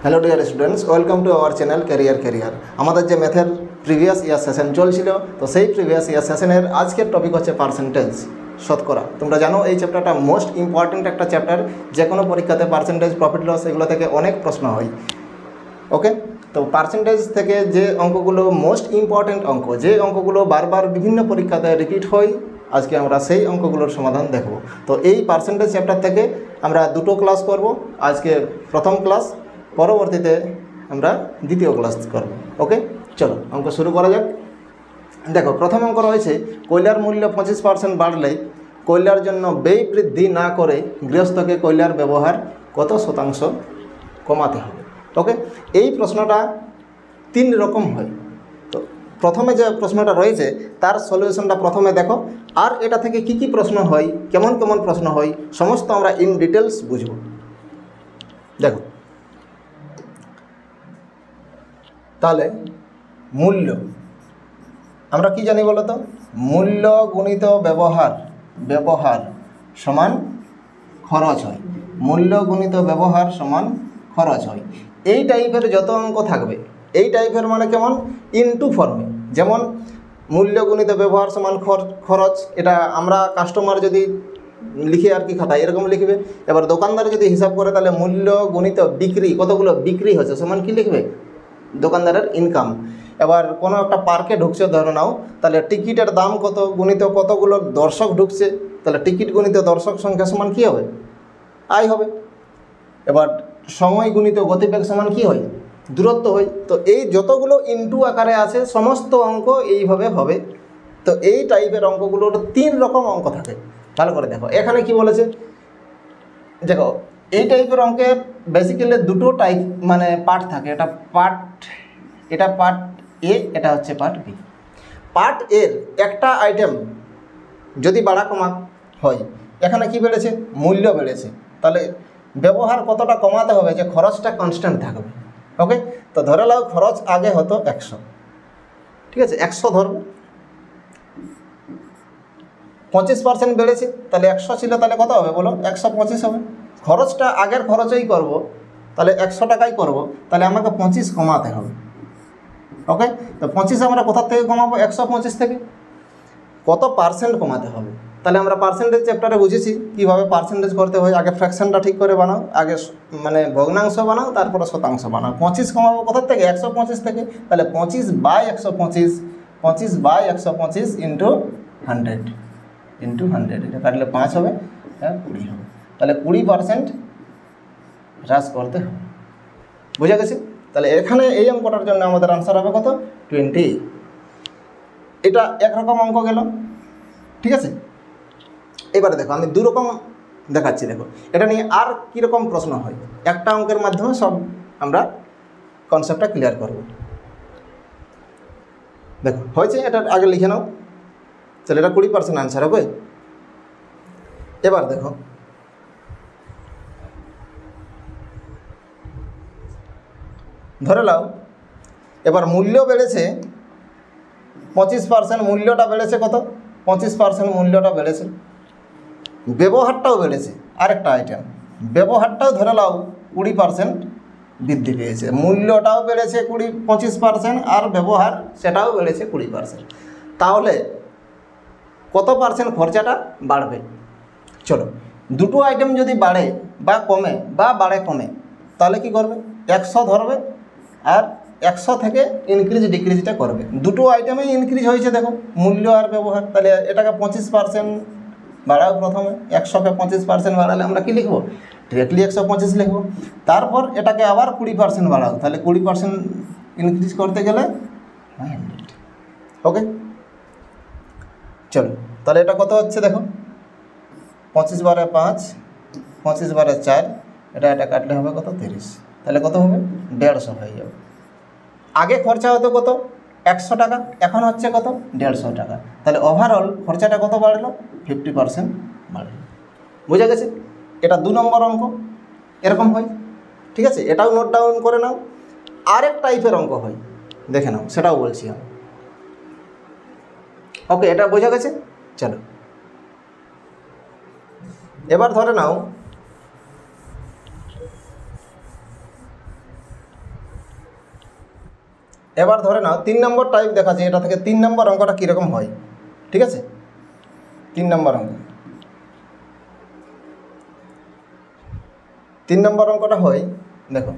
Hello dear students, welcome to our channel career. আমাদের যে ম্যাথের প্রিভিয়াস ইয়ার সেশন চলছিল, তো সেই প্রিভিয়াস ইয়ার সেশনের আজকের টপিক হচ্ছে পার্সেন্টেজ, শতকরা। তোমরা জানো এই চ্যাপ্টারটা মোস্ট ইম্পর্ট্যান্ট একটা চ্যাপ্টার। যে কোনো পরীক্ষাতে পার্সেন্টেজ, প্রফিট লস এগুলো থেকে অনেক প্রশ্ন হয়। ওকে, তো পার্সেন্টেজ থেকে যে অঙ্কগুলো মোস্ট ইম্পর্ট্যান্ট অঙ্ক, যে অঙ্কগুলো বারবার বিভিন্ন পরীক্ষাতে রিপিট হয়, আজকে আমরা সেই অঙ্কগুলোর সমাধান দেখব। তো এই পার্সেন্টেজ চ্যাপ্টার থেকে আমরা দুটো ক্লাস করব। আজকে প্রথম ক্লাস, পরবর্তীতে আমরা দ্বিতীয় ক্লাস করব। ওকে, চলো অঙ্ক শুরু করা যাক। দেখো, প্রথম অঙ্ক রয়েছে, কয়লার মূল্য 25% বাড়লে কয়লার জন্য ব্যয় বৃদ্ধি না করে গৃহস্থকে কয়লার ব্যবহার কত শতাংশ কমাতে হবে। ওকে, এই প্রশ্নটা তিন রকম হয়। তো প্রথমে যে প্রশ্নটা রয়েছে তার সলিউশনটা প্রথমে দেখো, আর এটা থেকে কি কি প্রশ্ন হয়, কেমন কেমন প্রশ্ন হয়, সমস্ত আমরা ইন ডিটেলস বুঝব। দেখো, তাহলে মূল্য আমরা কি জানি বলো তো? মূল্য গুণিত ব্যবহার সমান খরচ হয়। মূল্য গুণিত ব্যবহার সমান খরচ হয়। এই টাইপের যত অঙ্ক থাকবে, এই টাইপের মানে কেমন, ইনটু ফর্মে। যেমন মূল্য গুণিত ব্যবহার সমান খরচ, এটা আমরা কাস্টমার যদি লিখে আর কি খাতায় এরকম লিখবে। এবার দোকানদার যদি হিসাব করে, তাহলে মূল্য গুণিত বিক্রি, কতগুলো বিক্রি হচ্ছে, সমান কি লিখবে, দোকানদারের ইনকাম। এবার কোনো একটা পার্কে ঢুকছে ধরে নাও, তাহলে টিকিটের দাম কত গুণিত কতগুলো দর্শক ঢুকছে, তাহলে টিকিট গুণিত দর্শক সংখ্যা সমান কী হবে, আয় হবে। এবার সময় গুণিত গতিবেগ সমান কী হয়, দূরত্ব হয়। তো এই যতগুলো ইনটু আকারে আছে সমস্ত অঙ্ক এইভাবে হবে। তো এই টাইপের অঙ্কগুলোর তিন রকম অঙ্ক থাকে। ভালো করে দেখো, এখানে কি বলেছে, দেখো এই টাইপের অঙ্কে বেসিক্যালি দুটো টাইপ মানে পার্ট থাকে। এটা পার্ট এ, এটা হচ্ছে পার্ট বি। পার্ট এর একটা আইটেম যদি বাড়া কমা হয়, এখানে কি বেড়েছে, মূল্য বেড়েছে, তাহলে ব্যবহার কতটা কমাতে হবে যে খরচটা কনস্ট্যান্ট থাকবে। ওকে, তো ধরে নাও খরচ আগে হতো 100, ঠিক আছে, 100 ধরবে, 25% বেড়েছে, তাহলে 100 ছিল, তাহলে কত হবে বলো, 125 হবে। খরচটা আগের খরচেই করব, তাহলে 100 টাকাই করব, তাহলে আমাকে 25 কমাতে হবে। ওকে, তো 25 আমরা কোথা থেকে কমাবো, 125 থেকে। কত পার্সেন্ট কমাতে হবে, তাহলে আমরা পার্সেন্টেজ চ্যাপ্টারে বুঝেছি কীভাবে পার্সেন্টেজ করতে হয়। আগে ফ্র্যাকশনটা ঠিক করে বানাও, আগে মানে ভগ্নাংশ বানাও, তারপরে শতাংশ বানাও। 25 কমাবো কোথা থেকে, 125 থেকে, তাহলে 25/125 ইন্টু 100 এটা কাটলে 5 হবে, 20 হবে, তাহলে 20% হ্রাস করতে হবে। বুঝা গেছে? তাহলে এখানে এই অঙ্কটার জন্য আমাদের আনসার হবে কত, 20। এটা একরকম অঙ্ক গেল, ঠিক আছে। এবারে দেখো, আমি দুরকম দেখাচ্ছি। দেখো, এটা নিয়ে আর কীরকম প্রশ্ন হয়, একটা অঙ্কের মাধ্যমে সব আমরা কনসেপ্টটা ক্লিয়ার করব। দেখো হয়েছে, এটা আগে লিখে নাও, তাহলে এটা 20% আনসার হবে। এবার দেখো, ধরে নাও এবার মূল্য বেড়েছে 25%, মূল্যটা বেড়েছে কত, 25% মূল্যটা বেড়েছে, ব্যবহারটাও বেড়েছে। আরেকটা আইটেম, ব্যবহারটাও ধরে নাও 20% বৃদ্ধি পেয়েছে, মূল্যটাও বেড়েছে 25% আর ব্যবহার সেটাও বেড়েছে 20%। তাহলে কত পার্সেন্ট খরচাটা বাড়বে? চলো, দুটো আইটেম যদি বাড়ে বা কমে বা বাড়ে কমে, তাহলে কি করবে, 100 ধরবে আর 100 থেকে ইনক্রিজ ডিক্রিজটা করবে। দুটো আইটেমেই ইনক্রিজ হয়েছে, দেখো মূল্য আর ব্যবহার, তাহলে এটাকে 25% বাড়াও। প্রথমে 100কে 25% বাড়ালে আমরা কি লিখবো, ডিরেক্টলি 125 লিখবো। তারপর এটাকে আবার 20% বাড়াও, তাহলে 20% ইনক্রিজ করতে গেলে 100। ওকে, চলো, তাহলে এটা কত হচ্ছে দেখো, 25 বারে 5, 25 বারে 4, এটা কাটলে হবে কত, 30। তাহলে কত হবে, 150 হয়ে যাবে। আগে খরচা হতো কত, 100 টাকা, এখন হচ্ছে কত, 150 টাকা। তাহলে ওভারঅল খরচাটা কত বাড়লো, 50% বাড়লো। বোঝা গেছে? এটা 2 নম্বর অঙ্ক এরকম হয়, ঠিক আছে। এটাও নোট ডাউন করে নাও। আরেক টাইপের অঙ্ক হয়, দেখে নাও, সেটাও বলছি আমি। ওকে, এটা বোঝা গেছে। চলো, এবার ধরে নাও এবার ধরে নাও 3 নম্বর টাইপ দেখাচ্ছি, এটা থেকে 3 নম্বর অঙ্কটা কীরকম হয়, ঠিক আছে? 3 নম্বর অঙ্ক, 3 নম্বর অঙ্কটা হয়, দেখো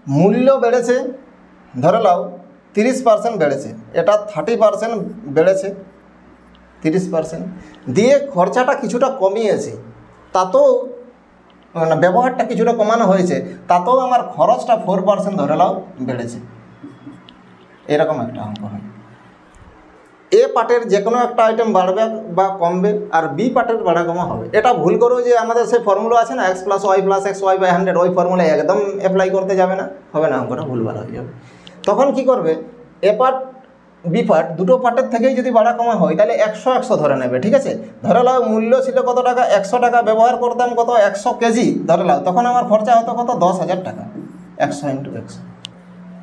মূল্য বেড়েছে, ধরে নাও 30% বেড়েছে, এটা 30% বেড়েছে, 30% দিয়ে খরচাটা কিছুটা কমিয়েছে, তাতেও মানে ব্যবহারটা কিছুটা কমানো হয়েছে, তাতেও আমার খরচটা 4% ধরে নাও বেড়েছে। এরকম একটা অঙ্ক হয়। এ পার্টের যে কোনো একটা আইটেম বাড়বে বা কমবে, আর বি পার্টের বাড়া কমা হবে। এটা ভুল করো যে আমাদের সেই ফর্মুলা আছে না x + y + xy/100, ওই ফর্মুলায় একদম অ্যাপ্লাই করতে যাবে না, হবে না, অঙ্কটা ভুলভাল হয়ে যাবে। তখন কি করবে, এ পার্ট বি পার্ট দুটো পার্টের থেকেই যদি বাড়া কমা হয় তাহলে 100 ধরে নেবে, ঠিক আছে? ধরে নাও মূল্য ছিল কত টাকা, 100 টাকা, ব্যবহার করতাম কত, 100 কেজি ধরে নাও, তখন আমার খরচা হতো কত, 10,000 টাকা, 100 × 100,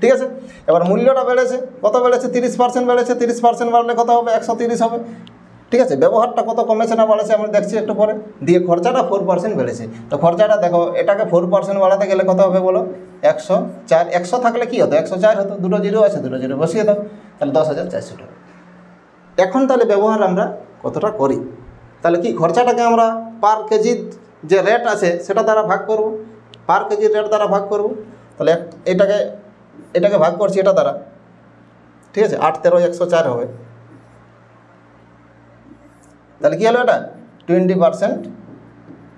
ঠিক আছে? এবার মূল্যটা বেড়েছে, কত বেড়েছে, 30% বেড়েছে, 30% বাড়লে কত হবে, 130 হবে, ঠিক আছে? ব্যবহারটা কত কমেছে না বাড়েছে আমরা দেখছি একটু পরে, দিয়ে খরচাটা 4% বেড়েছে। তো খরচাটা দেখো, এটাকে 4% বাড়াতে গেলে কত হবে বলো, 104, 100 থাকলে কি হতো, 104 হতো, দুটো জিরো আছে, দুটো জিরো বসিয়ে দাও, তাহলে 10,400 টাকা। এখন তাহলে ব্যবহার আমরা কতটা করি, তাহলে কি খরচাটাকে আমরা পার কেজির যে রেট আছে সেটা দ্বারা ভাগ করব, পার কেজির রেট দ্বারা ভাগ করব। তাহলে এটাকে ভাগ করছি এটা দ্বারা, ঠিক আছে? 8 13 104 হবে, তাহলে কী হলো, এটা 20%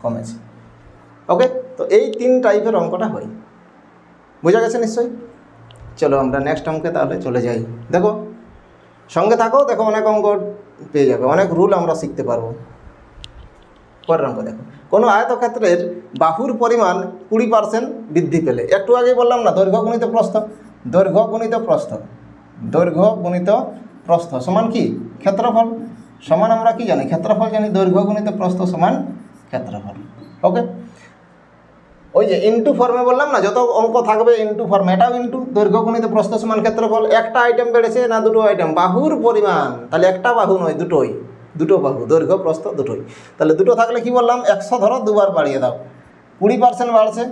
কমেছে। ওকে, তো এই 3 টাইপের অঙ্কটা হয়, বোঝা গেছে নিশ্চয়ই? চলো আমরা নেক্সট অঙ্কে তাহলে চলে যাই। দেখো সঙ্গে থাকো, দেখো অনেক অঙ্ক পেয়ে যাবে, অনেক রুল আমরা শিখতে পারবো। পরের অঙ্ক দেখো, কোনো আয়তক্ষেত্রের বাহুর পরিমাণ 20% বৃদ্ধি পেলে, একটু আগে বললাম না দৈর্ঘ্য গুণিত প্রস্থ, দৈর্ঘ্য গুণিত প্রস্থ, দৈর্ঘ্য গুণিত প্রস্থ সমান কি, ক্ষেত্রফল, সমান আমরা কি জানি, ক্ষেত্রফল জানি, দৈর্ঘ্য গুণিত প্রস্থ সমান ক্ষেত্রফল। ওকে, ওই যে ইনটু ফর্মে বললাম না, যত অঙ্ক থাকবে ইনটু ফর্মে, এটাও ইনটু, দৈর্ঘ্য গুণিত প্রস্থ সমান ক্ষেত্রফল। একটা আইটেম বেড়েছে না দুটো আইটেম, বাহুর পরিমাণ, তাহলে একটা বাহু নয় দুটোই, দুটো বাহু, দৈর্ঘ্য প্রস্থ দুটোই। তাহলে দুটো থাকলে কি বললাম, 100 ধরো, দুবার বাড়িয়ে দাও, 20% বাড়ছে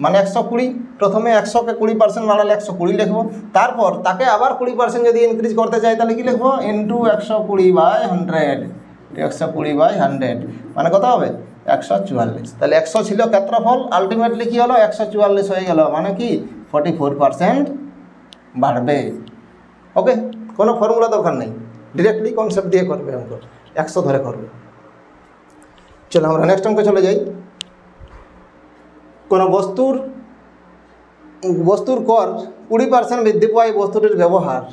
মানে 120, প্রথমে 100কে 20% বাড়ালে 120 লিখবো, তারপর তাকে আবার 20% যদি ইনক্রিজ করতে চাই তাহলে কি লিখবো, ইনটু 120/100, 120/100 মানে কত হবে, 144। তাহলে 100 ছিল ক্ষেত্রফল, আলটিমেটলি কী হলো, 144 হয়ে গেল, মানে কি 44% বাড়বে। ওকে, কোনো ফর্মুলা দরকার নেই, ডিরেক্টলি কনসেপ্ট দিয়ে করবে অঙ্ক, 100 ধরে করবে। চলো আমরা নেক্সট অঙ্কে চলে যাই। কোনো বস্তুর কর 20% বৃদ্ধি পায় বস্তুটির ব্যবহার,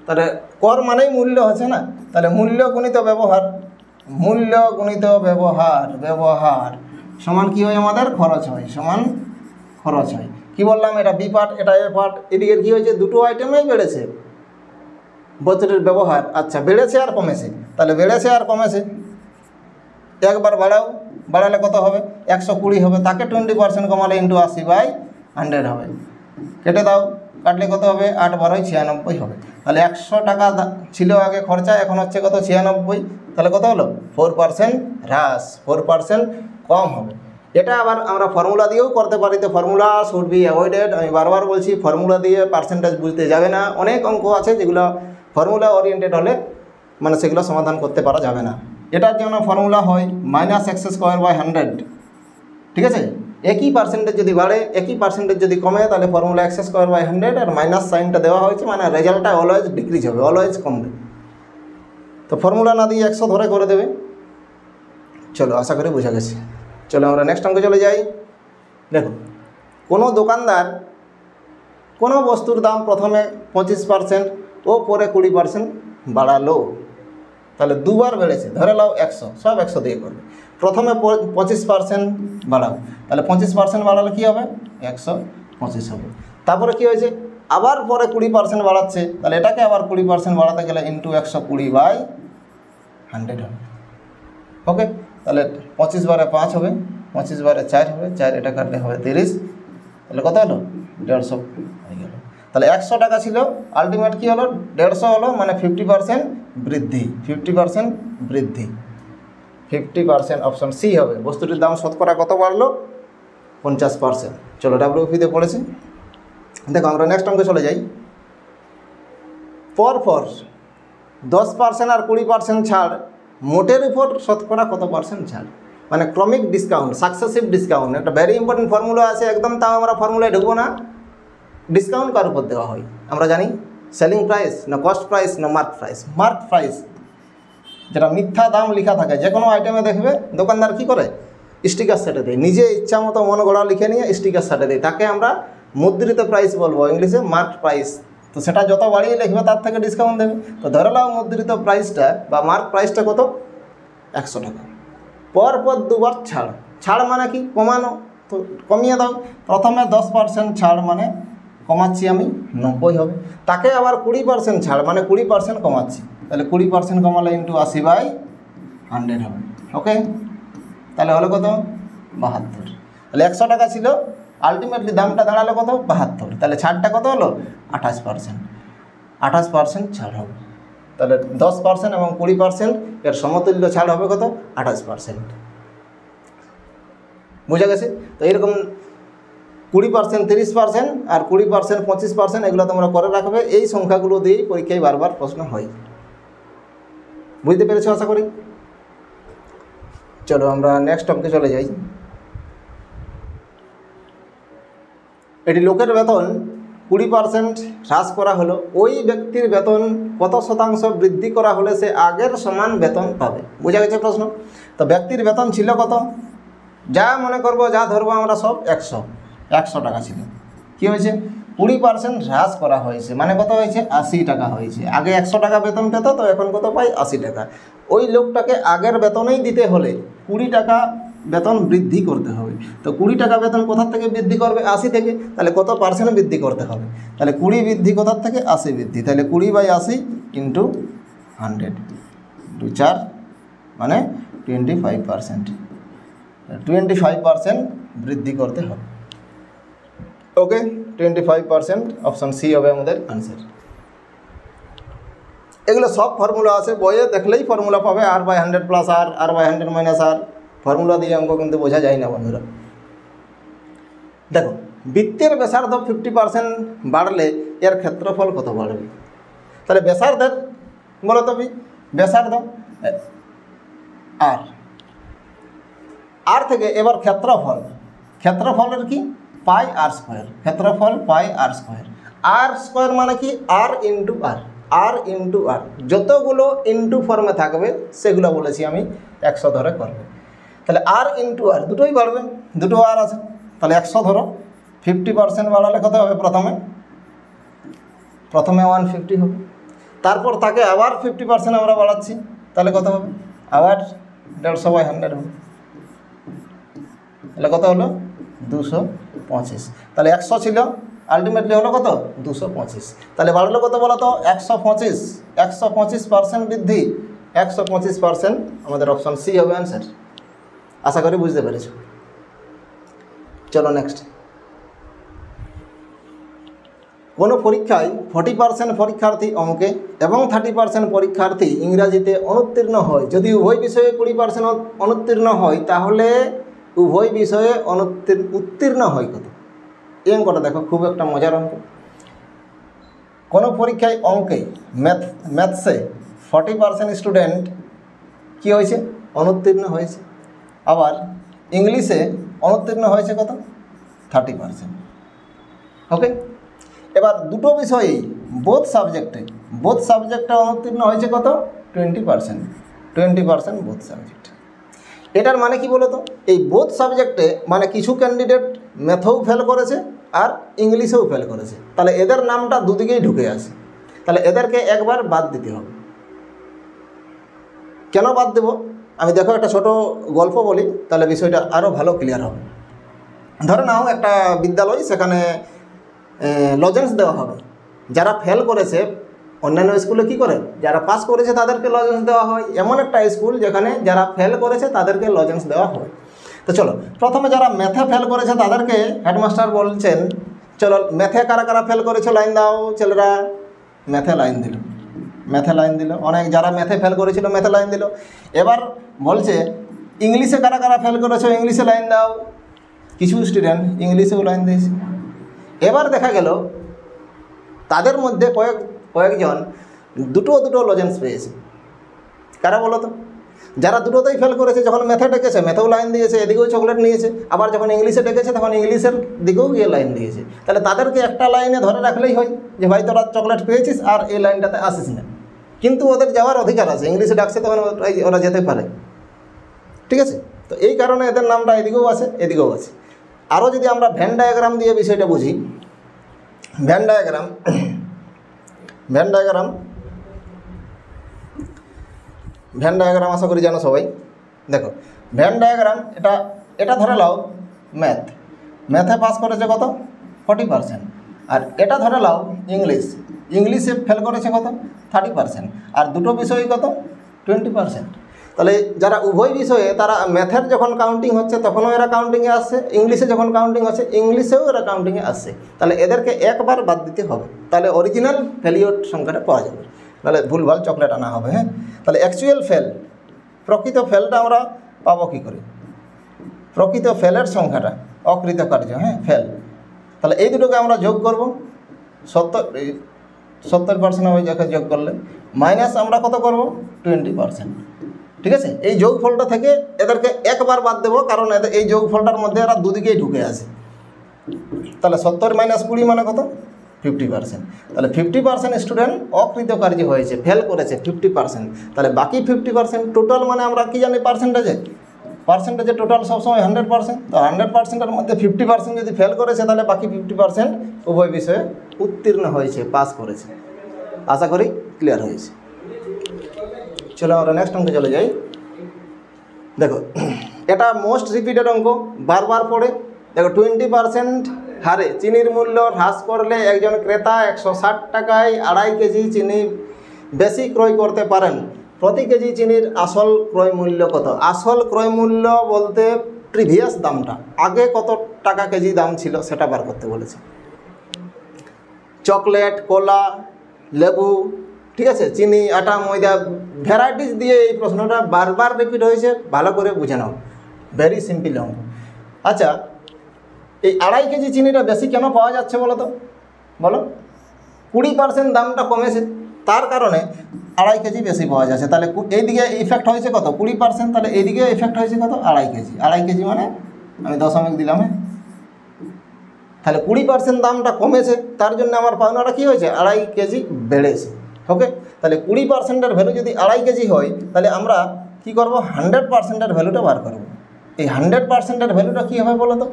তাহলে কর মানেই মূল্য হচ্ছে না, তাহলে মূল্য গুণিত ব্যবহার, মূল্য গুণিত ব্যবহার, ব্যবহার সমান কি হয় আমাদের, খরচ হয়, সমান খরচ হয়। কি বললাম, এটা বি পার্ট, এটা এ পার্ট, এদিকে কি হয়েছে, দুটো আইটেমেই বেড়েছে বস্তুটির ব্যবহার। আচ্ছা, বেড়েছে আর কমেছে, তাহলে বেড়েছে আর কমেছে, একবার বাড়ালে কত হবে, 120 হবে, তাকে 20% কমালে ইন্টু 80/100 হবে, কেটে দাও, কাটলে কত হবে, 8 12 96 হবে। তাহলে 100 টাকা ছিল আগে খরচা, এখন হচ্ছে কত, 96, তাহলে কত হলো, 4% হ্রাস, 4% কম হবে। এটা আবার আমরা ফর্মুলা দিয়েও করতে পারি, তো ফর্মুলা শুড বি অ্যাভয়েডেড, আমি বারবার বলছি ফর্মুলা দিয়ে পার্সেন্টেজ বুঝতে যাবে না। অনেক অঙ্ক আছে যেগুলো ফর্মুলা ওরিয়েন্টেড হলে মানে সেগুলো সমাধান করতে পারা যাবে না। এটার জন্য ফর্মুলা হয় -x²/100, ঠিক আছে? একই পার্সেন্টেজ যদি বাড়ে, একই পার্সেন্টেজ যদি কমে, তাহলে ফর্মুলা x²/100 আর মাইনাস সাইনটা দেওয়া হয়েছে, মানে রেজাল্টটা অলওয়েজ ডিক্রিজ হবে, অলওয়েজ কমবে। তো ফর্মুলা না দিয়ে 100 ধরে করে দেবে। চলো, আশা করি বোঝা গেছে। চলো আমরা নেক্সট অঙ্কে চলে যাই। দেখো, কোনো দোকানদার কোনো বস্তুর দাম প্রথমে 25% ও পরে 20% বাড়ালো, তাহলে দুবার বেড়েছে, ধরে নাও 100, সব 100 দিয়ে করবে। প্রথমে 25% বাড়াও, তাহলে 25% বাড়ালে কী হবে, 125 হবে। তারপরে কী হয়েছে, আবার পরে 20% বাড়াচ্ছে, তাহলে এটাকে আবার 20% বাড়াতে গেলে ইন্টু 120/100 হবে। ওকে, তাহলে 25 বারে 5 হবে, 25 বারে 4 হবে, 4 এটা কাটলে হবে 30, তাহলে কত হলো, 150 হয়ে গেল। তাহলে 100 টাকা ছিল, আলটিমেট কী হলো, 150 হলো, মানে 50% বৃদ্ধি, 50% বৃদ্ধি, 50%। অপশন সি হবে, বস্তুটির দাম শতকরা কত বাড়লো, 50%। চলো ডাব্লিউপিতে পড়েছি। দেখো আমরা নেক্সট অঙ্কে চলে যাই। পরপর 10% আর 20% ছাড় মোটের উপর শতকরা কত পার্সেন্ট ছাড়, মানে ক্রমিক ডিসকাউন্ট, সাকসেসিভ ডিসকাউন্ট, একটা ভেরি ইম্পর্টেন্ট ফর্মুলা আছে একদম, তাও আমরা ফর্মুলায় ঢুকবো না। ডিসকাউন্ট কার উপর দেওয়া হয় আমরা জানি, সেলিং প্রাইস না কস্ট প্রাইস না মার্ক প্রাইস। মার্ক প্রাইস যেটা মিথ্যা দাম লেখা থাকে, যে কোনো আইটেমে দেখবে দোকানদার কী করে, স্টিকার সেটে দেয়, নিজে ইচ্ছা মতো মন গড়া লিখে নিয়ে স্টিকার সেটে দেয়, তাকে আমরা মুদ্রিত প্রাইস বলবো, ইংলিশে মার্ক প্রাইস। তো সেটা যত বাড়িয়ে লিখবে তার থেকে ডিসকাউন্ট দেবে। তো ধরে নাও মুদ্রিত প্রাইসটা বা মার্ক প্রাইসটা কত, 100 টাকা। পরপর 2 বার ছাড়। ছাড় মানে কি, কমানো, তো কমিয়ে দাও। প্রথমে 10% ছাড় মানে কমাচ্ছি আমি 90 হবে, তাকে আবার 20% ছাড় মানে 20% কমাচ্ছি, তাহলে 20% কমালে ইন্টু 80/100 হবে। ওকে, তাহলে হলো কত, 72। তাহলে 100 টাকা ছিল, আলটিমেটলি দামটা দাঁড়ালো কত, 72। তাহলে ছাড়টা কত হলো, 28%। 28% ছাড় হবে। তাহলে 10% এবং 20% এর সমতুল্য ছাড় হবে কত, 28%। বোঝা গেছে? তো এরকম 20% 30% আর 20% 25% এগুলো তোমরা করে রাখবে। এই সংখ্যাগুলো দিয়েই পরীক্ষায় বারবার প্রশ্ন হয়। বুঝতে পেরেছো আশা করি। চলো আমরা নেক্সট অঙ্কে চলে যাই। এটি লোকের বেতন 20% হ্রাস করা হলো, ওই ব্যক্তির বেতন কত শতাংশ বৃদ্ধি করা হলে সে আগের সমান বেতন পাবে। বোঝা গেছে প্রশ্ন? তো ব্যক্তির বেতন ছিল কত, যা মনে করবো, যা ধরবো আমরা সব 100 টাকা ছিল। কী হয়েছে, 20% হ্রাস করা হয়েছে, মানে কত হয়েছে, 80 টাকা হয়েছে। আগে 100 টাকা বেতন পেত, তো এখন কত পাই, 80 টাকা। ওই লোকটাকে আগের বেতনেই দিতে হলে 20 টাকা বেতন বৃদ্ধি করতে হবে। তো 20 টাকা বেতন কোথার থেকে বৃদ্ধি করবে, 80 থেকে। তাহলে কত পার্সেন্ট বৃদ্ধি করতে হবে, তাহলে 20 বৃদ্ধি কোথার থেকে, 80 বৃদ্ধি। তাহলে 20/80 ইন্টু 100, 2×4 মানে 25%। 25% বৃদ্ধি করতে হবে। ওকে, 25%, অপশন সি হবে আমাদের আনসার। এগুলো সব ফর্মুলা আছে বইয়ে, দেখলেই ফর্মুলা পাবে, r/100 প্লাস আর, r/100 মাইনাস আর। ফর্মুলা দিয়ে অঙ্ক কিন্তু বোঝা যায় না বন্ধুরা। দেখো, বৃত্তের ব্যাসার্ধ 50% বাড়লে এর ক্ষেত্রফল কত বাড়বে। তাহলে ব্যাসার্ধের বলো তো, ব্যাসার্ধ আর থেকে এবার ক্ষেত্রফল, ক্ষেত্রফলের কি, πr², ক্ষেত্রফল πr²। r² মানে কি, r ইন্টু আর, আর ইন্টু আর, যতগুলো ইন্টু ফর্মে থাকবে সেগুলো বলেছি আমি 100 ধরে করবে। তাহলে আর ইন্টু আর দুটোই বাড়বে, দুটো আর আছে, তাহলে 100 ধরো। 50% বাড়ালে কত হবে, প্রথমে 150 হবে, তারপর তাকে আবার 50% আমরা বাড়াচ্ছি, তাহলে কত হবে, আবার 150/100 হবে, তাহলে কত হলো, 225। তাহলে 100 ছিল, আলটিমেটলি হলো কত, 225। তাহলে বাড়লো কত বলো তো, 125। 125% বৃদ্ধি, 125% আমাদের অপশন সি হবে অ্যান্সার। আশা করি বুঝতে পেরেছ। চলো নেক্সট। কোনো পরীক্ষায় 40% পরীক্ষার্থী অঙ্কে এবং 30% পরীক্ষার্থী ইংরাজিতে অনুত্তীর্ণ হয়। যদি উভয় বিষয়ে 20% অনুত্তীর্ণ হয়, তাহলে উভয় বিষয়ে উত্তীর্ণ হয় কত। এই অঙ্কটা দেখো, খুব একটা মজার অঙ্ক। কোনো পরীক্ষায় অঙ্কে ম্যাথসে 40% স্টুডেন্ট কী হয়েছে, অনুত্তীর্ণ হয়েছে। আবার ইংলিশে অনুত্তীর্ণ হয়েছে কত, 30%। ওকে, এবার দুটো বিষয়েই বোথ সাবজেক্টে অনুত্তীর্ণ হয়েছে কত, 20% বোথ সাবজেক্ট। এটার মানে কি বলো তো, এই বোথ সাবজেক্টে মানে কিছু ক্যান্ডিডেট ম্যাথেও ফেল করেছে আর ইংলিশেও ফেল করেছে, তাহলে এদের নামটা দুদিকেই ঢুকে আসে। তাহলে এদেরকে একবার বাদ দিতে হবে। কেন বাদ দেব, আমি দেখো একটা ছোট গল্প বলি, তাহলে বিষয়টা আরও ভালো ক্লিয়ার হবে। ধরে নাও একটা বিদ্যালয়, সেখানে লজেন্স দেওয়া হবে। যারা ফেল করেছে, অন্যান্য স্কুলে কি করে, যারা পাস করেছে তাদেরকে লজেন্স দেওয়া হয়। এমন একটা স্কুল যেখানে যারা ফেল করেছে তাদেরকে লজেন্স দেওয়া হয়। তো চলো, প্রথমে যারা ম্যাথে ফেল করেছে তাদেরকে হেডমাস্টার বলছেন, চলো ম্যাথে কারা কারা ফেল করেছে লাইন দাও। ছেলেরা ম্যাথে লাইন দিল, অনেক যারা ম্যাথে ফেল করেছিল ম্যাথে লাইন দিল। এবার বলছে ইংলিশে কারা কারা ফেল করেছো, ইংলিশে লাইন দাও। কিছু স্টুডেন্ট ইংলিশেও লাইন দিয়েছে। এবার দেখা গেল তাদের মধ্যে কয়েকজন দুটো লজেন্স পেয়েছে। কারা বলো তো? যারা দুটোতেই ফেল করেছে, যখন ম্যাথে ডেকেছে ম্যাথেও লাইন দিয়েছে, এদিকেও চকলেট নিয়েছে, আবার যখন ইংলিশে ডেকেছে তখন ইংলিশের দিকেও গিয়ে লাইন দিয়েছে। তাহলে তাদেরকে একটা লাইনে ধরে রাখলেই হয় যে ভাই তোরা চকলেট পেয়েছিস আর এই লাইনটাতে আসিস না। কিন্তু ওদের যাওয়ার অধিকার আছে, ইংলিশে ডাকছে তখন ওরা যেতে পারে, ঠিক আছে? তো এই কারণে এদের নামটা এদিকেও আছে এদিকেও আছে। আরও যদি আমরা ভেন ডায়াগ্রাম দিয়ে বিষয়টা বুঝি, ভেন ডায়াগ্রাম আশা করি জানো সবাই। দেখো ভেন ডায়াগ্রাম এটা ধরে নাও ম্যাথে পাস করেছে কত 40%, আর এটা ধরে নাও ইংলিশে ফেল করেছে কত 30%, আর দুটো বিষয় কত 20%। তাহলে যারা উভয় বিষয়ে তারা ম্যাথের যখন কাউন্টিং হচ্ছে তখনও এরা কাউন্টিংয়ে আসছে, ইংলিশে যখন কাউন্টিং হচ্ছে ইংলিশেও এরা কাউন্টিংয়ে আসছে। তাহলে এদেরকে একবার বাদ দিতে হবে, তাহলে অরিজিনাল ফেলিওর সংখ্যাটা পাওয়া যাবে, নাহলে ভুলভাল চকলেট আনা হবে। হ্যাঁ, তাহলে অ্যাকচুয়াল ফেল, প্রকৃত ফেলটা আমরা পাবো কী করে? প্রকৃত ফেলের সংখ্যাটা, অকৃতকার্য, হ্যাঁ ফেল। তাহলে এই দুটোকে আমরা যোগ করব, 70% হয়ে যাকে যোগ করলে মাইনাস আমরা কত করব 20%, ঠিক আছে? এই যোগফলটা থেকে এদেরকে একবার বাদ দেবো, কারণ এই যোগফলটার মধ্যে এরা দুদিকেই ঢুকে আছে। তাহলে 70 - 20 মানে কত 50%। তাহলে 50% স্টুডেন্ট অকৃতকার্য হয়েছে, ফেল করেছে 50%। তাহলে বাকি 50% টোটাল মানে আমরা কি জানি পার্সেন্টেজে টোটাল সবসময় 100%। তো 100%-এর মধ্যে 50% যদি ফেল করেছে তাহলে বাকি 50% উভয় বিষয়ে উত্তীর্ণ হয়েছে, পাস করেছে। আশা করি ক্লিয়ার হয়েছে। চলো আমরা নেক্সট অঙ্কে চলে যাই। দেখো এটা মোস্ট রিপিটেড অঙ্ক, বারবার পড়ে। দেখো 20% হারে চিনির মূল্য হ্রাস করলে একজন ক্রেতা 160 টাকায় 2.5 কেজি চিনি বেশি ক্রয় করতে পারেন। প্রতি কেজি চিনির আসল ক্রয় মূল্য কত? আসল ক্রয় মূল্য বলতে প্রিভিয়াস দামটা, আগে কত টাকা কেজি দাম ছিল সেটা বার করতে বলেছে। চকলেট, কলা, লেবু, ঠিক আছে, চিনি, আটা, ময়দা, ভ্যারাইটিস দিয়ে এই প্রশ্নটা বারবার রিপিট হয়েছে, ভালো করে বুঝে নাও। ভেরি সিম্পল অঙ্ক। আচ্ছা, এই 2.5 কেজি চিনিটা বেশি কেন পাওয়া যাচ্ছে বলো তো? বলো। 20% দামটা কমেছে, তার কারণে 2.5 কেজি বেশি পাওয়া যাচ্ছে। তাহলে এইদিকে ইফেক্ট হয়েছে কত 20%, তাহলে এইদিকে ইফেক্ট হয়েছে কত 2.5 কেজি। 2.5 কেজি মানে আমি দশমিক দিলাম, হ্যাঁ। তাহলে 20% দামটা কমেছে, তার জন্য আমার পাওনাটা কী হয়েছে 2.5 কেজি বেড়েছে। ওকে, তাহলে 20%-এর ভ্যালু যদি 2.5 কেজি হয় তাহলে আমরা কি করব 100%-এর ভ্যালুটা বার করব। এই 100%-এর ভ্যালুটা কী হবে বলো তো?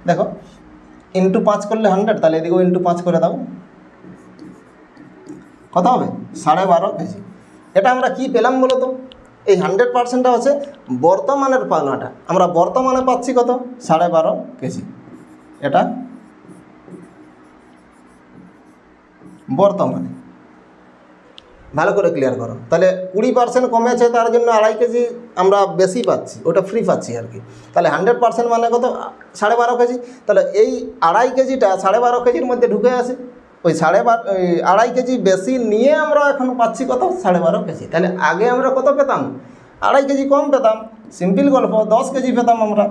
দেখো ইন্টু 5 করলে 100, তাহলে এদিকেও ইন্টু 5 করে দাও, কত হবে 12.5 কেজি। এটা আমরা কি পেলাম বলো তো? এই 100%টা হচ্ছে বর্তমানের পাওনাটা, আমরা বর্তমানে পাচ্ছি কত 12.5 কেজি। এটা বর্তমানে, ভালো করে ক্লিয়ার করো। তাহলে 20% কমেছে, তার জন্য 2.5 কেজি আমরা বেশি পাচ্ছি, ওটা ফ্রি পাচ্ছি আর কি। তাহলে 100% মানে কত 12.5 কেজি। তাহলে এই 2.5 কেজিটা 12.5 কেজির মধ্যে ঢুকে আসে, ওই 2.5 কেজি বেশি নিয়ে আমরা এখন পাচ্ছি কত 12.5 কেজি। তাহলে আগে আমরা কত পেতাম 2.5 কেজি কম পেতাম, সিম্পল গল্প 10 কেজি পেতাম আমরা,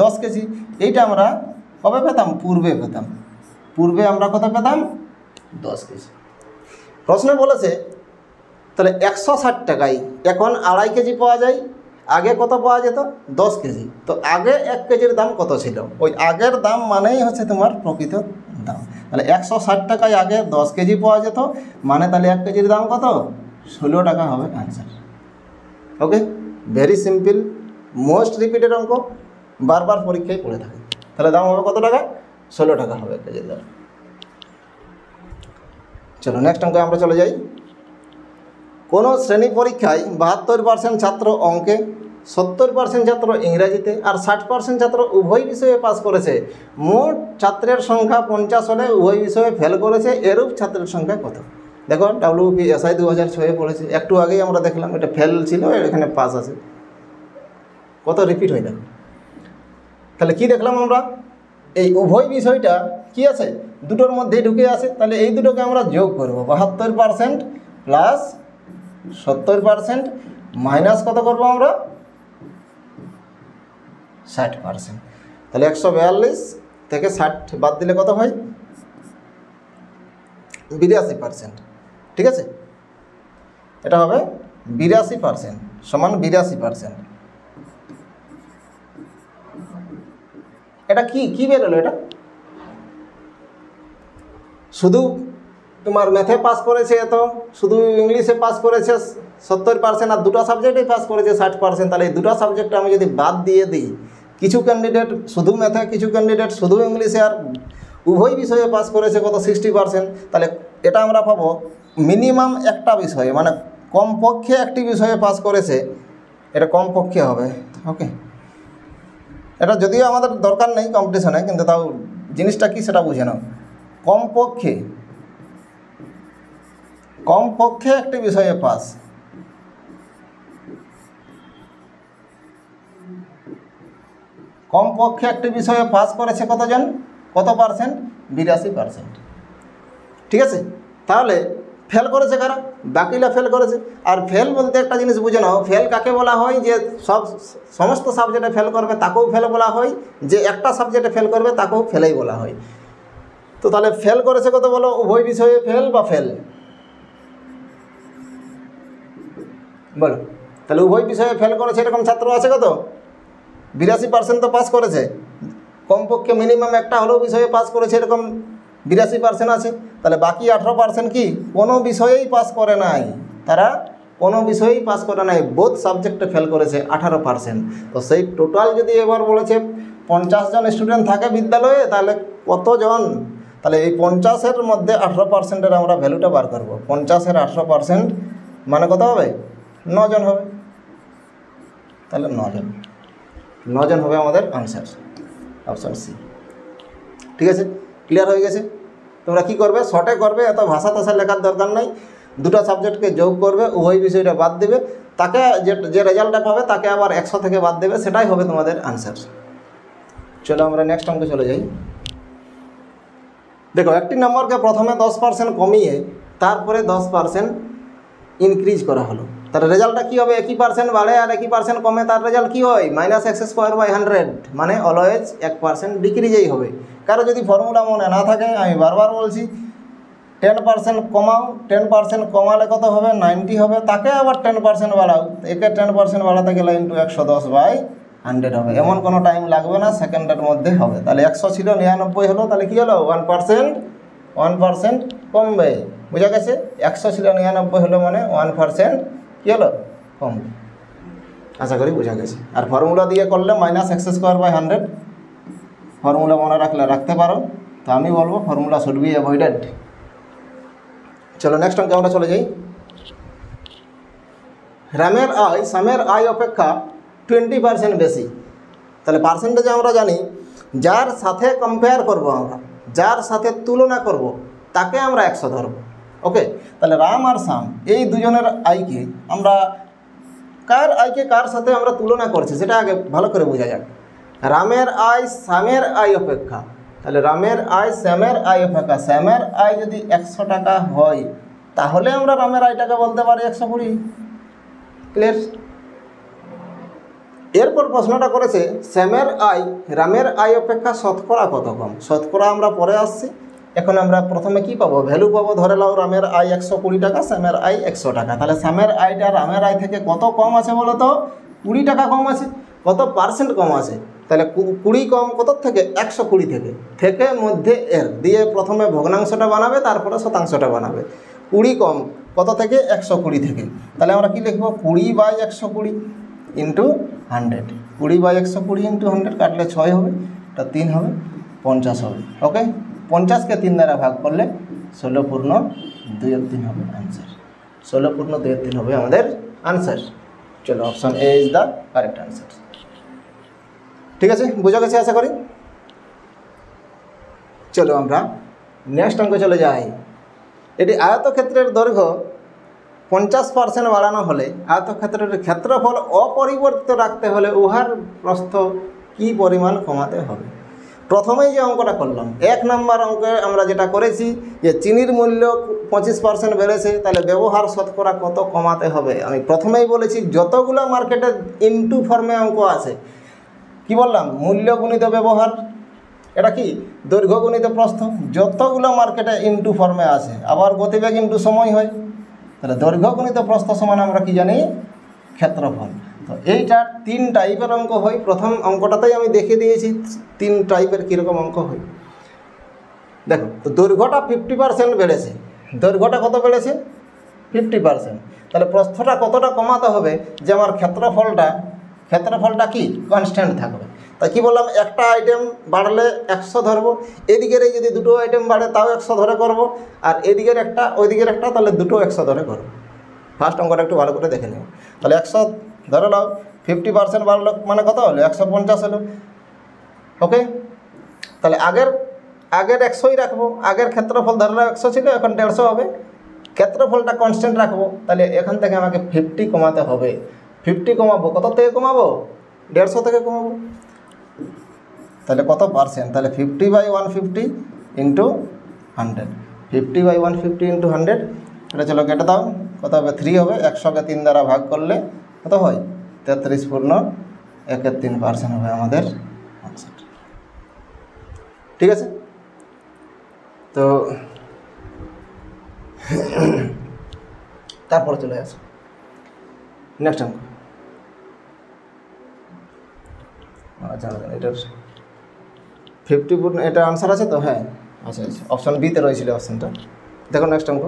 10 কেজি। এইটা আমরা কবে পেতাম? পূর্বে পেতাম। পূর্বে আমরা কত পেতাম 10 কেজি। প্রশ্নে বলেছে তাহলে 160 টাকায় এখন 2.5 কেজি পাওয়া যায়, আগে কত পাওয়া যেত 10 কেজি। তো আগে 1 কেজির দাম কত ছিল? ওই আগের দাম মানেই হচ্ছে তোমার প্রকৃত দাম। তাহলে 160 টাকায় আগে 10 কেজি পাওয়া যেত, মানে তাহলে 1 কেজির দাম কত 16 টাকা হবে অ্যান্সার। ওকে, ভেরি সিম্পল, মোস্ট রিপিটেড অঙ্ক, বারবার পরীক্ষায় পড়ে থাকে। তাহলে দাম হবে কত টাকা 16 টাকা হবে 1 কেজির দাম। চলো নেক্সট অঙ্কে আমরা চলে যাই। কোনো শ্রেণী পরীক্ষায় 72% ছাত্র অঙ্কে, 70% ছাত্র ইংরেজিতে আর 60% ছাত্র উভয় বিষয়ে পাস করেছে। মোট ছাত্রের সংখ্যা 50 হলে উভয় বিষয়ে ফেল করেছে, এরূপ ছাত্রের সংখ্যা কত? দেখো WPSI 2006 পড়েছে, একটু আগেই আমরা দেখলাম এটা ফেল ছিল, এখানে পাস আছে, কত রিপিট হয় দেখো। তাহলে কি দেখলাম আমরা? এই উভয় বিষয়টা কি আছে দুটোর মধ্যেই ঢুকে আছে। তাহলে এই দুটোকে আমরা যোগ করব, 72% প্লাস 70% মাইনাস কত করব আমরা 60%। তাহলে 142 থেকে 60 বাদ দিলে কত হয়? 82%। ঠিক আছে, এটা হবে 82% সমান 82%। এটা কি বেরোলো? এটা শুধু তোমার ম্যাথে পাস করেছে এত, শুধু ইংলিশে পাস করেছে 70% আর দুটো সাবজেক্টেই পাস করেছে 60%। তাহলে এই দুটো সাবজেক্টে আমি যদি বাদ দিয়ে দিই, কিছু ক্যান্ডিডেট শুধু ম্যাথে, কিছু ক্যান্ডিডেট শুধু ইংলিশে, আর উভয় বিষয়ে পাস করেছে কত 60%। তাহলে এটা আমরা পাবো মিনিমাম একটা বিষয়ে, মানে কমপক্ষে একটি বিষয়ে পাস করেছে, এটা কমপক্ষে হবে। ওকে, এটা যদিও আমাদের দরকার নেই কম্পিটিশনে, কিন্তু তাও জিনিসটা কি সেটা বুঝে নাও। কমপক্ষে একটি বিষয়ে পাস, কমপক্ষে একটি বিষয়ে পাস করেছে কতজন, কত পার্সেন্ট? 82%। ঠিক আছে, তাহলে ফেল করেছে কারা? বাকিরা ফেল করেছে। আর ফেল বলতে একটা জিনিস বুঝে নাও, ফেল কাকে বলা হয়? যে সমস্ত সাবজেক্টে ফেল করবে তাকেও ফেল বলা হয়, যে একটা সাবজেক্টে ফেল করবে তাকেও ফেলেই বলা হয়। তো তাহলে ফেল করেছে কত বলো? উভয় বিষয়ে ফেল বা ফেল বলো। তাহলে উভয় বিষয়ে ফেল করেছে এরকম ছাত্র আছে কত? 82% তো পাস করেছে। কমপক্ষে মিনিমাম একটা হলেও বিষয়ে পাস করেছে এরকম 82% আছে। তাহলে বাকি 18% কি? কোনো বিষয়েই পাস করে নাই, তারা কোনো বিষয়েই পাস করে নাই, বোথ সাবজেক্টে ফেল করেছে 18%। তো সেই টোটাল যদি এবার বলেছে 50 জন স্টুডেন্ট থাকে বিদ্যালয়ে, তাহলে কতজন? তাহলে এই 50-এর মধ্যে 18%-এর আমরা ভ্যালুটা বার করব। 50-এর 18% মানে কত হবে? 9 জন হবে। তাহলে 9 জন হবে আমাদের আনসার, অপশান সি। ঠিক আছে, ক্লিয়ার হয়ে গেছে? তোমরা কি করবে? শর্টে করবে, এত ভাষা তাষা লেখার দরকার নাই। দুটো সাবজেক্টকে যোগ করবে, উভয় বিষয়টা বাদ দেবে, তাকে যে রেজাল্টটা পাবে তাকে আবার 100 থেকে বাদ দেবে, সেটাই হবে তোমাদের আনসার। চলো আমরা নেক্সট অঙ্কে চলে যাই। দেখো, একটি নম্বরকে প্রথমে 10% কমিয়ে তারপরে 10% ইনক্রিজ করা হলো। তার রেজাল্টটা কী হবে? 1% বাড়ে আর 1% কমে, তার রেজাল্ট কী হয়? -x²/100, মানে অলওয়েজ 1% ডিক্রিজেই হবে। কারো যদি ফর্মুলা মনে না থাকে, আমি বারবার বলছি, 10% কমাও, 10% কমালে কত হবে? 90 হবে। তাকে আবার 10% বাড়াও, একে 10% বাড়াতে গেলে × 110/100 হবে। এমন কোনো টাইম লাগবে না, সেকেন্ডের মধ্যে হবে। তাহলে 100 ছিল 99 হলো, তাহলে কী হলো? 1% কমবে। বোঝা গেছে? 100 ছিল 99 হলো মানে 1% কী হলো? কমবে। আশা করি বোঝা গেছে। আর ফর্মুলা দিয়ে করলে -x²/100, ফর্মুলা মনে রাখলে রাখতে পারো। তো আমি বলবো ফর্মুলা শুড বি অ্যাভয়েডেড। চলো নেক্সট অঙ্কে আমরা চলে যাই। রামের আয় শ্যামের আয় অপেক্ষা 20% বেশি। তাহলে পার্সেন্টেজ আমরা জানি, যার সাথে কম্পেয়ার করব, আমরা যার সাথে তুলনা করব, তাকে আমরা 100 ধরব। ওকে, তাহলে রাম আর শ্যাম এই দুজনের আয়কে আমরা কার সাথে আমরা তুলনা করছি সেটা আগে ভালো করে বোঝা যাক। রামের আয় শ্যামের আয় অপেক্ষা, তাহলে রামের আয় শ্যামের আয় অপেক্ষা, শ্যামের আয় যদি 100 টাকা হয়, তাহলে আমরা রামের আয়টাকে বলতে পারি 120। ক্লিয়ার? এরপর প্রশ্নটা করেছে শ্যামের আয় রামের আয় অপেক্ষা শতকরা কত কম। শতকরা আমরা পরে আসছি, এখন আমরা প্রথমে কি পাবো? ভ্যালু পাবো। ধরে নাও রামের আয় 120 টাকা, শ্যামের আয় 100 টাকা। তাহলে শ্যামের আয়টা রামের আয় থেকে কত কম আছে বলো তো? 20 টাকা কম আছে। কত পার্সেন্ট কম আছে? তাহলে 20 কম কত থেকে? 120 থেকে মধ্যে এর দিয়ে প্রথমে ভগ্নাংশটা বানাবে, তারপরে শতাংশটা বানাবে। 20 কম কত থেকে? 120 থেকে। তাহলে আমরা কি লিখবো? 20/120 ইন্টু 100। 20/120 ইন্টু 100 কাটলে 6 হবে, এটা 3 হবে, 50 হবে। ওকে, 50-কে 3 দ্বারা ভাগ করলে 16.2 হবে আনসার। 16.2 হবে আমাদের আনসার। চলো, option A is the correct answer. ঠিক আছে, বোঝা গেছে আশা করি। চলো আমরা নেক্সট অঙ্কে চলে যাই। এটি আয়তক্ষেত্রের দৈর্ঘ্য 50% বাড়ানো হলে আয়তক্ষেত্রের ক্ষেত্রফল অপরিবর্তিত রাখতে হলে উহার প্রস্থ কী পরিমাণ কমাতে হবে। প্রথমেই যে অঙ্কটা করলাম, 1 নম্বর অঙ্কে আমরা যেটা করেছি যে চিনির মূল্য 25% বেড়েছে, তাহলে ব্যবহার শতকরা কত কমাতে হবে। আমি প্রথমেই বলেছি যতগুলো মার্কেটে ইনটু ফর্মে অঙ্ক আছে, কি বললাম? মূল্য গুণিত ব্যবহার। এটা কি? দৈর্ঘ্য গুণিত প্রস্থ। যতগুলো মার্কেটে ইনটু ফর্মে আছে, আবার গতিবেগ ইনটু সময় হয়, তাহলে দৈর্ঘ্য গুণিত প্রস্থ সমান আমরা কি জানি? ক্ষেত্রফল। তো এইটা 3 টাইপের অঙ্ক হয়। প্রথম অঙ্কটাতেই আমি দেখিয়ে দিয়েছি 3 টাইপের কীরকম অঙ্ক হয়। দেখো, তো দৈর্ঘ্যটা 50% বেড়েছে। দৈর্ঘ্যটা কত বেড়েছে? 50%। তাহলে প্রস্থটা কতটা কমাতে হবে যে আমার ক্ষেত্রফলটা কি কনস্ট্যান্ট থাকবে? তাই কি বললাম? একটা আইটেম বাড়লে 100 ধরবো, এদিকের এই যদি দুটো আইটেম বাড়ে তাও 100 ধরে করব, আর এদিকের একটা ওইদিকের একটা, তাহলে দুটো 100 ধরে করব। ফার্স্ট অঙ্কটা একটু ভালো করে দেখে নেব। তাহলে 100 ধরে নাও, 50% বাড়লো মানে কত হলো? 150 হলো। ওকে, তাহলে আগের 100ই রাখবো। আগের ক্ষেত্রফল ধরলে 100 ছিল, এখন 150 হবে। ক্ষেত্রফলটা কনস্ট্যান্ট রাখবো, তাহলে এখান থেকে আমাকে 50 কমাতে হবে। 50 কমাবো, কত থেকে কমাবো? 150 থেকে কমাবো। তাহলে কত পার্সেন্ট? তাহলে 50/150 ইন্টু 100। 50/150 ইন্টু 100, এটা চলো কেটে দাও। কত হবে? 3 হবে। 100কে 3 দ্বারা ভাগ করলে কত হয়? 33.13% হবে আমাদের আনসার। ঠিক আছে? তো তারপরে চলে আসো নেক্সট অঙ্ক। আচ্ছা, এটার 50 এটা আনসার আছে তো? হ্যাঁ, আচ্ছা আচ্ছা, অপশান বিতে রয়েছিল অপশানটা। দেখো নেক্সট অঙ্ক।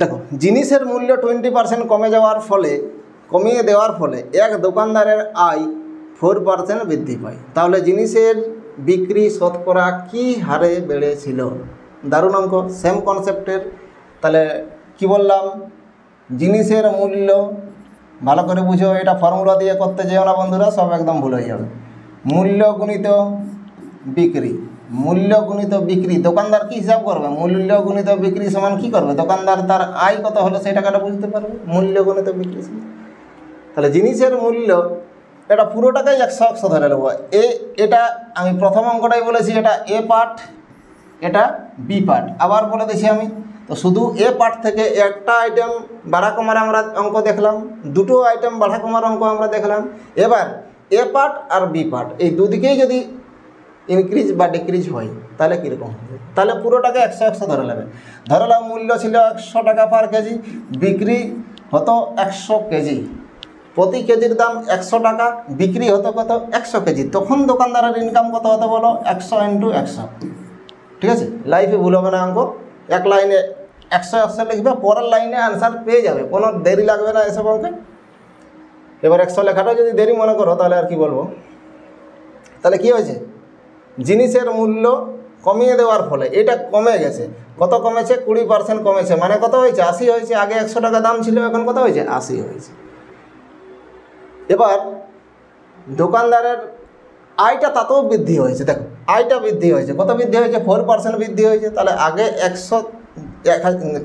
দেখো, জিনিসের মূল্য 20% কমিয়ে দেওয়ার ফলে এক দোকানদারের আয় 4% বৃদ্ধি পায়। তাহলে জিনিসের বিক্রি শতকরা কী হারে বেড়েছিল? দারুণ অঙ্ক, সেম কনসেপ্টের। তাহলে কি বললাম? জিনিসের মূল্য, ভালো করে বুঝো, এটা ফর্মুলা দিয়ে করতে যেও না বন্ধুরা, সব একদম ভুল হয়ে যাবে। মূল্য গুণিত বিক্রি। মূল্য গুণিত বিক্রি, দোকানদার কি হিসাব করবে? মূল্য গুণিত বিক্রি সমান কি করবে? দোকানদার তার আয় কত হলো সেই টাকাটা বুঝতে পারবে। মূল্য গুণিত বিক্রি সমান, তাহলে জিনিসের মূল্য, এটা পুরোটাকেই 100 ধরে নেবো। এটা আমি প্রথম অঙ্কটাই বলেছি, এটা এ পার্ট, এটা বি পার্ট। আবার বলে দিয়েছি আমি, তো শুধু এ পার্ট থেকে একটা আইটেম বাড়া কমার আমরা অঙ্ক দেখলাম, দুটো আইটেম বাড়া কমার অঙ্ক আমরা দেখলাম। এবার এ পার্ট আর বি পার্ট, এই দুদিকেই যদি ইনক্রিজ বা ডিক্রিজ হয় তাহলে কীরকম হবে? তাহলে পুরোটাকে 100 ধরে নেবে। ধরে নাও মূল্য ছিল 100 টাকা পার কেজি, বিক্রি হতো 100 কেজি, প্রতি কেজির দাম 100 টাকা, বিক্রি হতো কত? 100 কেজি। তখন দোকানদারের ইনকাম কত হতো বলো? 100 ইন্টু 100। ঠিক আছে? লাইফে ভুল হবে না অঙ্ক। এক লাইনে 100 লিখবে, পরের লাইনে আনসার পেয়ে যাবে, কোনো দেরি লাগবে না এসব অঙ্কে। এবার 100 লেখাটা যদি দেরি মনে করো তাহলে আর কি বলবো। তাহলে কি হয়েছে? জিনিসের মূল্য কমিয়ে দেওয়ার ফলে এটা কমে গেছে। কত কমেছে? 20% কমেছে। মানে কত হয়েছে? 80 হয়েছে। আগে 100 টাকা দাম ছিল, এখন কত হয়েছে? 80 হয়েছে। এবার দোকানদারের আয়টা তাতেও বৃদ্ধি হয়েছে। দেখো, আয়টা বৃদ্ধি হয়েছে। কত বৃদ্ধি হয়েছে? 4% বৃদ্ধি হয়েছে। তাহলে আগে 100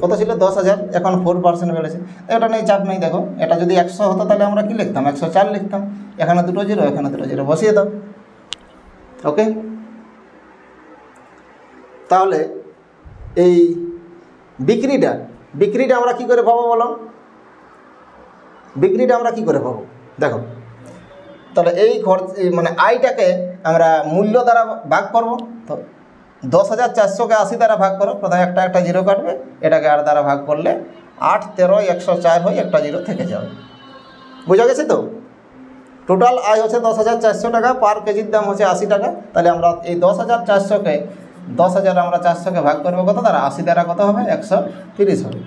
কত ছিল? 10,000, এখন 4% বেড়েছে। এটা নেই, চাপ নেই। দেখো, এটা যদি 100 হতো তাহলে আমরা কি লিখতাম? 104 লিখতাম। এখানে দুটো জিরো, এখানে দুটো জিরো, বসিয়ে দাও। ওকে, তাহলে এই বিক্রিটা আমরা কি করে পাবো বলো? বিক্রিটা আমরা কি করে পাবো? দেখো, তাহলে এই খরচ মানে আয়টাকে আমরা মূল্য দ্বারা ভাগ করব। তো 10,400কে 80 দ্বারা ভাগ করো, প্রথমে একটা জিরো কাটবে, এটাকে 8 দ্বারা ভাগ করলে 8, 13, 104 হয়, একটা জিরো থেকে যাবে। বোঝা গেছে তো? টোটাল আয় হচ্ছে 10,400 টাকা, পার কেজির দাম হচ্ছে 80 টাকা। তাহলে আমরা এই 10,400কে 10,000 আমরা 400কে ভাগ করবো কত দ্বারা? 80 দ্বারা কত হবে? 130 হবে।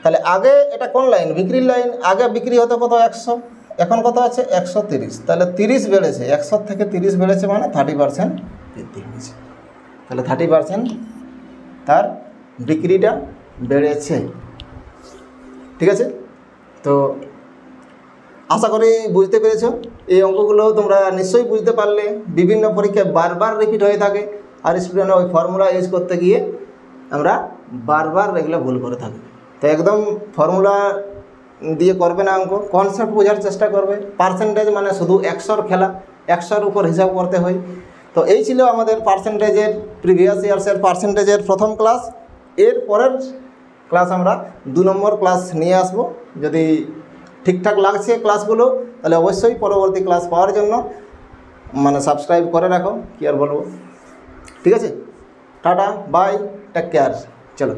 তাহলে আগে এটা কোন লাইন? বিক্রির লাইন। আগে বিক্রি হতো কত? 100, এখন কত আছে? 130। তাহলে 30 বেড়েছে, 100 থেকে 30 বেড়েছে, মানে 30% বৃদ্ধি হয়েছে। তাহলে 30% তার বিক্রিটা বেড়েছে। ঠিক আছে? তো আশা করি বুঝতে পেরেছ। এই অঙ্কগুলো তোমরা নিশ্চয়ই বুঝতে পারলে। বিভিন্ন পরীক্ষায় বারবার রিপিট হয়ে থাকে, আর স্টুডেন্টরা ওই ফর্মুলা ইউজ করতে গিয়ে আমরা বারবার এগুলো ভুল করে থাকি। তো একদম ফর্মুলা দিয়ে করবে না অঙ্ক, কনসেপ্ট বোঝার চেষ্টা করবে। পার্সেন্টেজ মানে শুধু 100-র খেলা, 100-র উপর হিসাব করতে হয়। তো এই ছিল আমাদের পার্সেন্টেজের, প্রিভিয়াস ইয়ার্সের পার্সেন্টেজের প্রথম ক্লাস। এর পরের ক্লাস আমরা 2 নম্বর ক্লাস নিয়ে আসব, যদি ঠিকঠাক লাগছে ক্লাসগুলো, তাহলে অবশ্যই পরবর্তী ক্লাস পাওয়ার জন্য মানে সাবস্ক্রাইব করে রাখো, কি আর বলবো। ঠিক আছে, টাটা বাই, টেক কেয়ার, চলো।